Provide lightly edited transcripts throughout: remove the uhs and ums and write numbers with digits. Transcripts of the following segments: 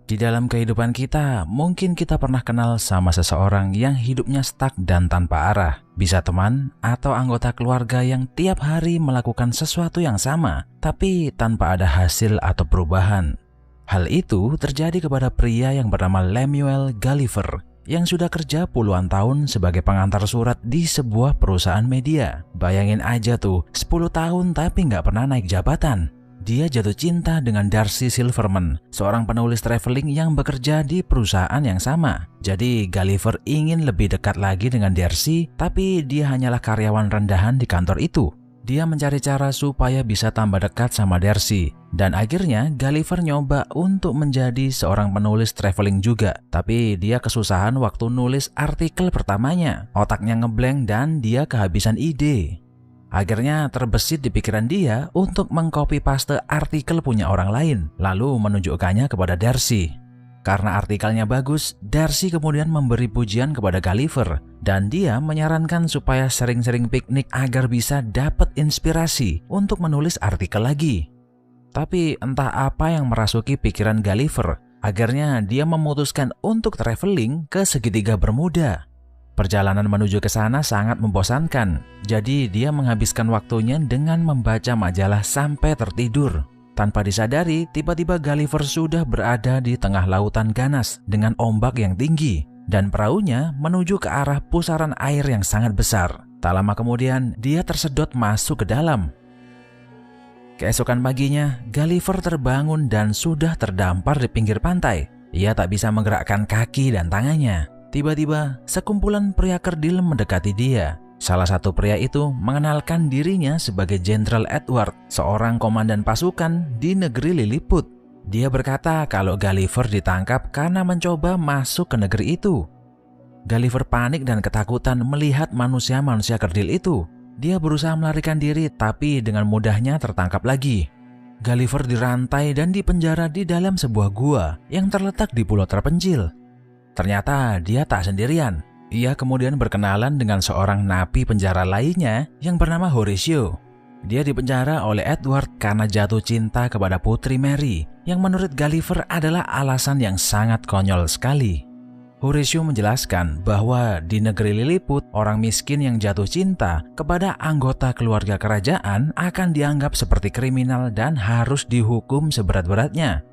Di dalam kehidupan kita, mungkin kita pernah kenal sama seseorang yang hidupnya stuck dan tanpa arah. Bisa teman atau anggota keluarga yang tiap hari melakukan sesuatu yang sama, tapi tanpa ada hasil atau perubahan. Hal itu terjadi kepada pria yang bernama Lemuel Gulliver, yang sudah kerja puluhan tahun sebagai pengantar surat di sebuah perusahaan media. Bayangin aja tuh, 10 tahun tapi nggak pernah naik jabatan. Dia jatuh cinta dengan Darcy Silverman, seorang penulis traveling yang bekerja di perusahaan yang sama. Jadi Gulliver ingin lebih dekat lagi dengan Darcy, tapi dia hanyalah karyawan rendahan di kantor itu. Dia mencari cara supaya bisa tambah dekat sama Darcy. Dan akhirnya Gulliver nyoba untuk menjadi seorang penulis traveling juga. Tapi dia kesusahan waktu nulis artikel pertamanya. Otaknya ngeblank dan dia kehabisan ide. Akhirnya terbesit di pikiran dia untuk mengcopy paste artikel punya orang lain, lalu menunjukkannya kepada Darcy. Karena artikelnya bagus, Darcy kemudian memberi pujian kepada Gulliver, dan dia menyarankan supaya sering-sering piknik agar bisa dapat inspirasi untuk menulis artikel lagi. Tapi entah apa yang merasuki pikiran Gulliver, akhirnya dia memutuskan untuk traveling ke segitiga Bermuda. Perjalanan menuju ke sana sangat membosankan, jadi dia menghabiskan waktunya dengan membaca majalah sampai tertidur. Tanpa disadari, tiba-tiba Gulliver sudah berada di tengah lautan ganas dengan ombak yang tinggi, dan perahunya menuju ke arah pusaran air yang sangat besar. Tak lama kemudian, dia tersedot masuk ke dalam. Keesokan paginya, Gulliver terbangun dan sudah terdampar di pinggir pantai. Ia tak bisa menggerakkan kaki dan tangannya. Tiba-tiba, sekumpulan pria kerdil mendekati dia. Salah satu pria itu mengenalkan dirinya sebagai Jenderal Edward, seorang komandan pasukan di negeri Lilliput. Dia berkata kalau Gulliver ditangkap karena mencoba masuk ke negeri itu. Gulliver panik dan ketakutan melihat manusia-manusia kerdil itu. Dia berusaha melarikan diri, tapi dengan mudahnya tertangkap lagi. Gulliver dirantai dan dipenjara di dalam sebuah gua yang terletak di pulau terpencil. Ternyata dia tak sendirian. Ia kemudian berkenalan dengan seorang napi penjara lainnya yang bernama Horatio. Dia dipenjara oleh Edward karena jatuh cinta kepada Putri Mary, yang menurut Gulliver adalah alasan yang sangat konyol sekali. Horatio menjelaskan bahwa di negeri Lilliput, orang miskin yang jatuh cinta kepada anggota keluarga kerajaan akan dianggap seperti kriminal dan harus dihukum seberat-beratnya.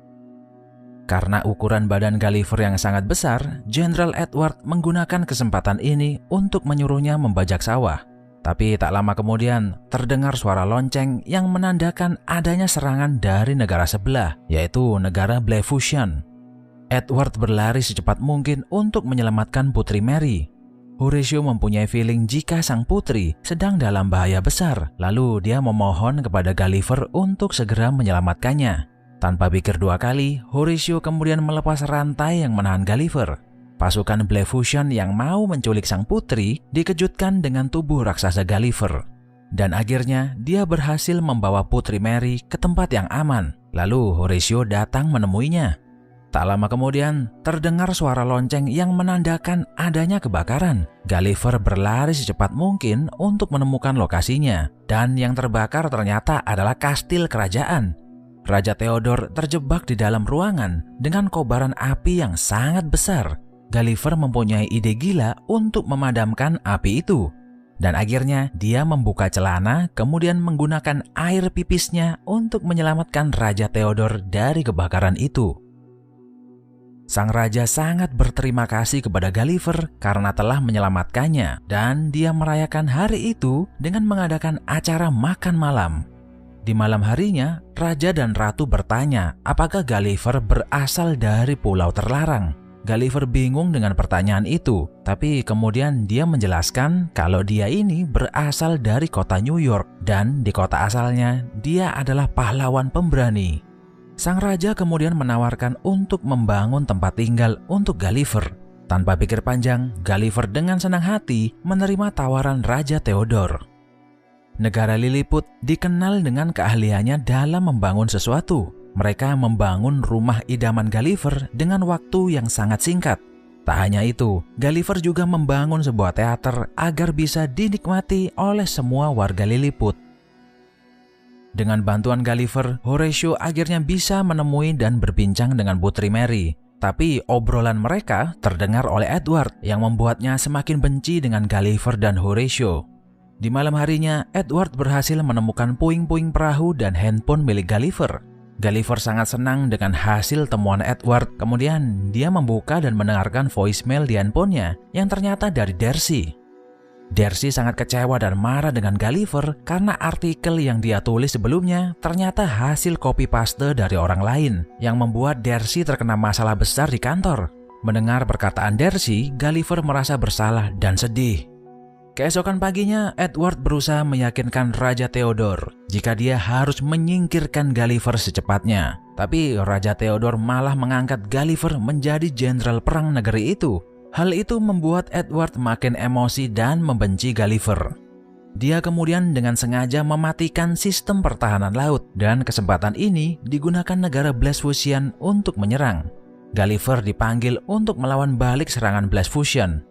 Karena ukuran badan Gulliver yang sangat besar, Jenderal Edward menggunakan kesempatan ini untuk menyuruhnya membajak sawah. Tapi tak lama kemudian, terdengar suara lonceng yang menandakan adanya serangan dari negara sebelah, yaitu negara Blefuscan. Edward berlari secepat mungkin untuk menyelamatkan Putri Mary. Horatio mempunyai feeling jika sang putri sedang dalam bahaya besar, lalu dia memohon kepada Gulliver untuk segera menyelamatkannya. Tanpa pikir dua kali, Horatio kemudian melepas rantai yang menahan Gulliver. Pasukan Blefuscan yang mau menculik sang putri dikejutkan dengan tubuh raksasa Gulliver. Dan akhirnya dia berhasil membawa Putri Mary ke tempat yang aman. Lalu Horatio datang menemuinya. Tak lama kemudian, terdengar suara lonceng yang menandakan adanya kebakaran. Gulliver berlari secepat mungkin untuk menemukan lokasinya. Dan yang terbakar ternyata adalah kastil kerajaan. Raja Theodore terjebak di dalam ruangan dengan kobaran api yang sangat besar. Gulliver mempunyai ide gila untuk memadamkan api itu. Dan akhirnya dia membuka celana kemudian menggunakan air pipisnya untuk menyelamatkan Raja Theodore dari kebakaran itu. Sang raja sangat berterima kasih kepada Gulliver karena telah menyelamatkannya, dan dia merayakan hari itu dengan mengadakan acara makan malam. Di malam harinya, raja dan ratu bertanya apakah Gulliver berasal dari pulau terlarang. Gulliver bingung dengan pertanyaan itu, tapi kemudian dia menjelaskan kalau dia ini berasal dari kota New York dan di kota asalnya dia adalah pahlawan pemberani. Sang raja kemudian menawarkan untuk membangun tempat tinggal untuk Gulliver. Tanpa pikir panjang, Gulliver dengan senang hati menerima tawaran Raja Theodore. Negara Lilliput dikenal dengan keahliannya dalam membangun sesuatu. Mereka membangun rumah idaman Gulliver dengan waktu yang sangat singkat. Tak hanya itu, Gulliver juga membangun sebuah teater agar bisa dinikmati oleh semua warga Lilliput. Dengan bantuan Gulliver, Horatio akhirnya bisa menemui dan berbincang dengan Putri Mary. Tapi obrolan mereka terdengar oleh Edward yang membuatnya semakin benci dengan Gulliver dan Horatio. Di malam harinya, Edward berhasil menemukan puing-puing perahu dan handphone milik Gulliver. Gulliver sangat senang dengan hasil temuan Edward. Kemudian dia membuka dan mendengarkan voicemail di handphonenya yang ternyata dari Darcy. Darcy sangat kecewa dan marah dengan Gulliver karena artikel yang dia tulis sebelumnya ternyata hasil copy paste dari orang lain yang membuat Darcy terkena masalah besar di kantor. Mendengar perkataan Darcy, Gulliver merasa bersalah dan sedih. Keesokan paginya, Edward berusaha meyakinkan Raja Theodore jika dia harus menyingkirkan Gulliver secepatnya. Tapi Raja Theodore malah mengangkat Gulliver menjadi jenderal perang negeri itu. Hal itu membuat Edward makin emosi dan membenci Gulliver. Dia kemudian dengan sengaja mematikan sistem pertahanan laut dan kesempatan ini digunakan negara Blefuscian untuk menyerang. Gulliver dipanggil untuk melawan balik serangan Blefuscian.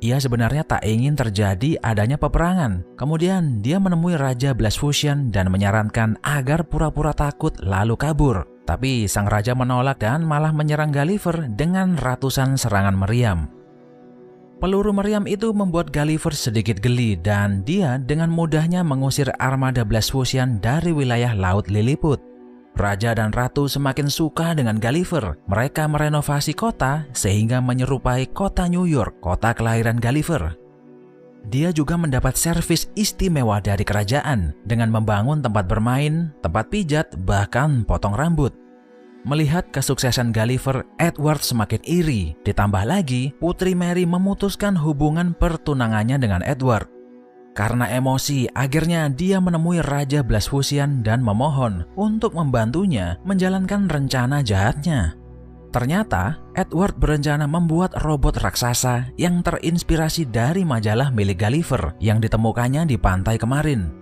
Ia sebenarnya tak ingin terjadi adanya peperangan. Kemudian dia menemui Raja Blefuscian dan menyarankan agar pura-pura takut lalu kabur. Tapi sang raja menolak dan malah menyerang Gulliver dengan ratusan serangan meriam. Peluru meriam itu membuat Gulliver sedikit geli dan dia dengan mudahnya mengusir armada Blefuscian dari wilayah Laut Lilliput. Raja dan ratu semakin suka dengan Gulliver. Mereka merenovasi kota sehingga menyerupai kota New York, kota kelahiran Gulliver. Dia juga mendapat servis istimewa dari kerajaan dengan membangun tempat bermain, tempat pijat, bahkan potong rambut. Melihat kesuksesan Gulliver, Edward semakin iri. Ditambah lagi, Putri Mary memutuskan hubungan pertunangannya dengan Edward. Karena emosi, akhirnya dia menemui Raja Blefuscian dan memohon untuk membantunya menjalankan rencana jahatnya. Ternyata, Edward berencana membuat robot raksasa yang terinspirasi dari majalah milik Gulliver yang ditemukannya di pantai kemarin.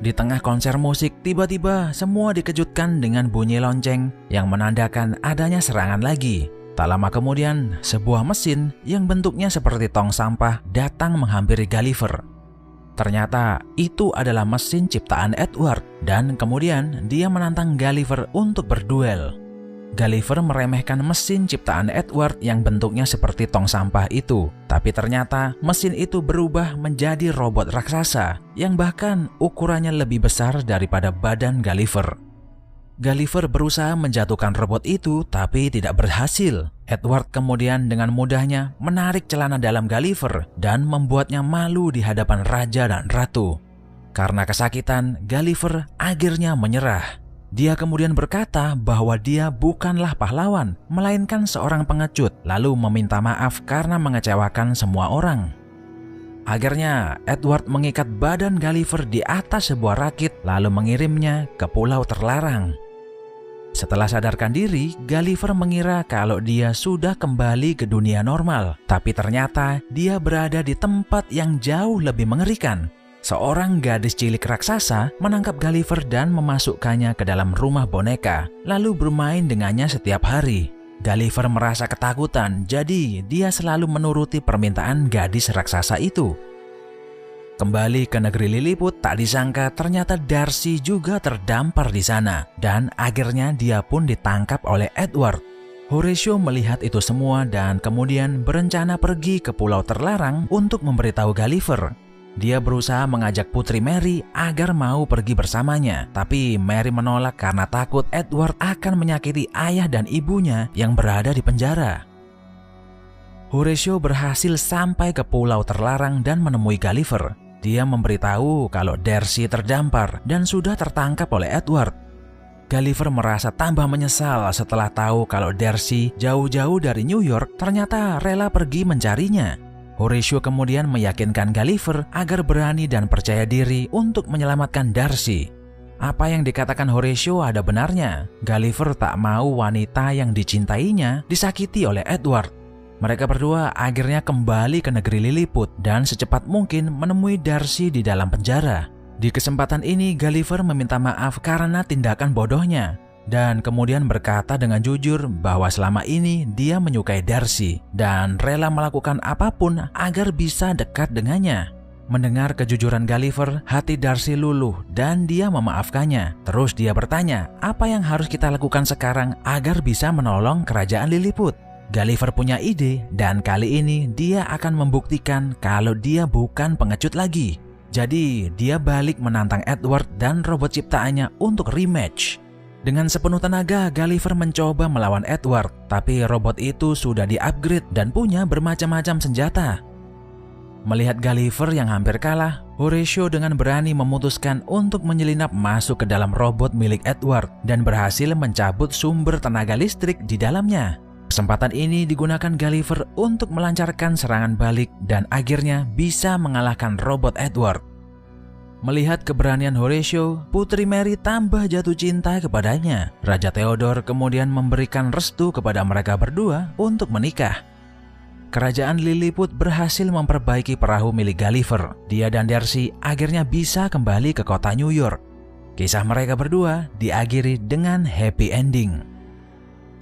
Di tengah konser musik, tiba-tiba semua dikejutkan dengan bunyi lonceng yang menandakan adanya serangan lagi. Tak lama kemudian, sebuah mesin yang bentuknya seperti tong sampah datang menghampiri Gulliver. Ternyata itu adalah mesin ciptaan Edward dan kemudian dia menantang Gulliver untuk berduel. Gulliver meremehkan mesin ciptaan Edward yang bentuknya seperti tong sampah itu. Tapi ternyata mesin itu berubah menjadi robot raksasa yang bahkan ukurannya lebih besar daripada badan Gulliver. Gulliver berusaha menjatuhkan robot itu tapi tidak berhasil. Edward kemudian dengan mudahnya menarik celana dalam Gulliver dan membuatnya malu di hadapan raja dan ratu. Karena kesakitan, Gulliver akhirnya menyerah. Dia kemudian berkata bahwa dia bukanlah pahlawan, melainkan seorang pengecut, lalu meminta maaf karena mengecewakan semua orang. Akhirnya, Edward mengikat badan Gulliver di atas sebuah rakit lalu mengirimnya ke pulau terlarang. Setelah sadarkan diri, Gulliver mengira kalau dia sudah kembali ke dunia normal. Tapi ternyata dia berada di tempat yang jauh lebih mengerikan. Seorang gadis cilik raksasa menangkap Gulliver dan memasukkannya ke dalam rumah boneka, lalu bermain dengannya setiap hari. Gulliver merasa ketakutan, jadi dia selalu menuruti permintaan gadis raksasa itu. Kembali ke negeri Lilliput, tak disangka ternyata Darcy juga terdampar di sana dan akhirnya dia pun ditangkap oleh Edward. Horatio melihat itu semua dan kemudian berencana pergi ke pulau terlarang untuk memberitahu Gulliver. Dia berusaha mengajak Putri Mary agar mau pergi bersamanya, tapi Mary menolak karena takut Edward akan menyakiti ayah dan ibunya yang berada di penjara. Horatio berhasil sampai ke pulau terlarang dan menemui Gulliver. Dia memberitahu kalau Darcy terdampar dan sudah tertangkap oleh Edward. Gulliver merasa tambah menyesal setelah tahu kalau Darcy jauh-jauh dari New York ternyata rela pergi mencarinya. Horatio kemudian meyakinkan Gulliver agar berani dan percaya diri untuk menyelamatkan Darcy. Apa yang dikatakan Horatio ada benarnya. Gulliver tak mau wanita yang dicintainya disakiti oleh Edward. Mereka berdua akhirnya kembali ke negeri Lilliput dan secepat mungkin menemui Darcy di dalam penjara. Di kesempatan ini Gulliver meminta maaf karena tindakan bodohnya dan kemudian berkata dengan jujur bahwa selama ini dia menyukai Darcy dan rela melakukan apapun agar bisa dekat dengannya. Mendengar kejujuran Gulliver, hati Darcy luluh dan dia memaafkannya. Terus dia bertanya, apa yang harus kita lakukan sekarang agar bisa menolong kerajaan Lilliput? Gulliver punya ide dan kali ini dia akan membuktikan kalau dia bukan pengecut lagi. Jadi dia balik menantang Edward dan robot ciptaannya untuk rematch. Dengan sepenuh tenaga Gulliver mencoba melawan Edward, tapi robot itu sudah di-upgrade dan punya bermacam-macam senjata. Melihat Gulliver yang hampir kalah, Horatio dengan berani memutuskan untuk menyelinap masuk ke dalam robot milik Edward dan berhasil mencabut sumber tenaga listrik di dalamnya. Kesempatan ini digunakan Gulliver untuk melancarkan serangan balik dan akhirnya bisa mengalahkan robot Edward. Melihat keberanian Horatio, Putri Mary tambah jatuh cinta kepadanya. Raja Theodore kemudian memberikan restu kepada mereka berdua untuk menikah. Kerajaan Lilliput berhasil memperbaiki perahu milik Gulliver. Dia dan Darcy akhirnya bisa kembali ke kota New York. Kisah mereka berdua diakhiri dengan happy ending.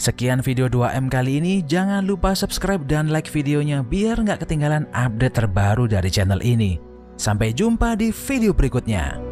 Sekian video 2M kali ini, jangan lupa subscribe dan like videonya biar nggak ketinggalan update terbaru dari channel ini. Sampai jumpa di video berikutnya.